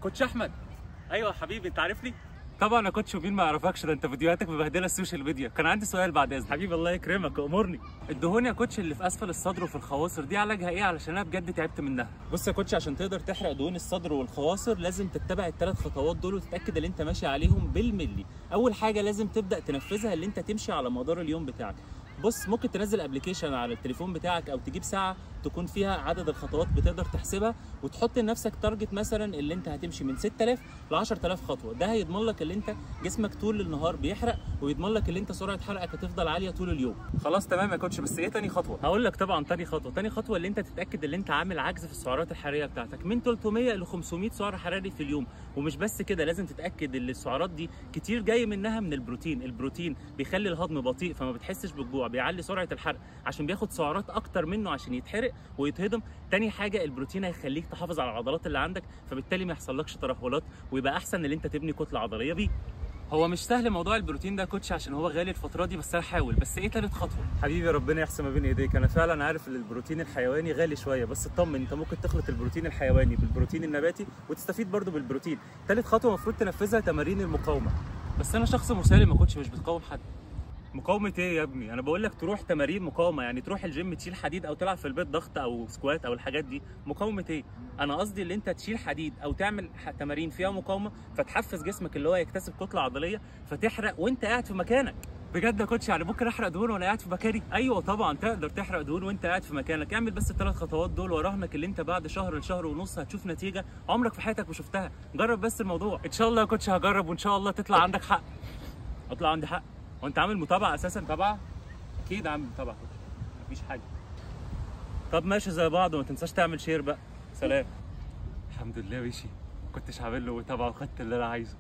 كوتش احمد. ايوه حبيبي، انت عارفني؟ طبعا يا كوتش، ومين ما يعرفكش؟ ده انت فيديوهاتك مبهدله السوشيال ميديا. كان عندي سؤال بعد اذنك. حبيبي الله يكرمك، امرني. الدهون يا كوتش اللي في اسفل الصدر وفي الخواصر دي علاجها ايه؟ علشان انا بجد تعبت منها. بص يا كوتش، عشان تقدر تحرق دهون الصدر والخواصر لازم تتبع الثلاث خطوات دول وتتاكد ان انت ماشي عليهم بالملي. اول حاجه لازم تبدا تنفذها اللي انت تمشي على مدار اليوم بتاعك. بص، ممكن تنزل ابلكيشن على التليفون بتاعك او تجيب ساعه تكون فيها عدد الخطوات بتقدر تحسبها، وتحط لنفسك تارجت مثلا اللي انت هتمشي من 6000 ل 10000 خطوه. ده هيضمن لك اللي انت جسمك طول النهار بيحرق، ويضمن لك اللي انت سرعه حرقك هتفضل عاليه طول اليوم. خلاص تمام يا كوتش، بس ايه تاني خطوه؟ هقول لك طبعا تاني خطوه اللي انت تتاكد اللي انت عامل عجز في السعرات الحراريه بتاعتك من 300 ل 500 سعر حراري في اليوم. ومش بس كده، لازم تتاكد ان السعرات دي كتير جاي منها من البروتين. البروتين بيخلي الهضم بطيء فما بتحسش بالجوع، بيعلي سرعه الحرق عشان بياخد سعرات اكتر منه عشان يتحرق ويتهضم. تاني حاجه، البروتين هيخليك تحافظ على العضلات اللي عندك، فبالتالي ما يحصلكش ترهلات ويبقى احسن ان انت تبني كتله عضليه بيه. هو مش سهل موضوع البروتين ده يا كوتش عشان هو غالي الفتره دي، بس انا هحاول. بس ايه تالت خطوه؟ حبيبي ربنا يحسن ما بين ايديك. انا فعلا عارف ان البروتين الحيواني غالي شويه، بس اطمن، انت ممكن تخلط البروتين الحيواني بالبروتين النباتي وتستفيد برضو بالبروتين. تالت خطوه المفروض تنفذها تمارين المقاومه. بس انا شخص مسالم يا كوتش، مش بتقاوم حد. مقاومة ايه يا ابني؟ أنا بقول لك تروح تمارين مقاومة، يعني تروح الجيم تشيل حديد أو تلعب في البيت ضغط أو سكوات أو الحاجات دي. مقاومة ايه؟ أنا قصدي اللي أنت تشيل حديد أو تعمل تمارين فيها مقاومة، فتحفز جسمك اللي هو يكتسب كتلة عضلية فتحرق وأنت قاعد في مكانك. بجد يا كوتش؟ يعني ممكن أحرق دهون وأنا قاعد في مكاني؟ أيوه طبعا تقدر تحرق دهون وأنت قاعد في مكانك. اعمل بس الثلاث خطوات دول وراهنك اللي أنت بعد شهر لشهر ونص هتشوف نتيجة عمرك في حياتك ما شفتها. جرب بس الموضوع. إن شاء الله يا كوتش هجرب، وإن شاء الله تطلع عندك حق. أطلع عندي حق؟ وأنت عامل متابعة أساسا؟ متابعة؟ اكيد عامل متابعه، مفيش حاجه. طب ماشي زي بعض، وما تنساش تعمل شير بقى. سلام. الحمد لله مشي، ما كنتش عامل له متابعه وخدت اللي انا عايزه.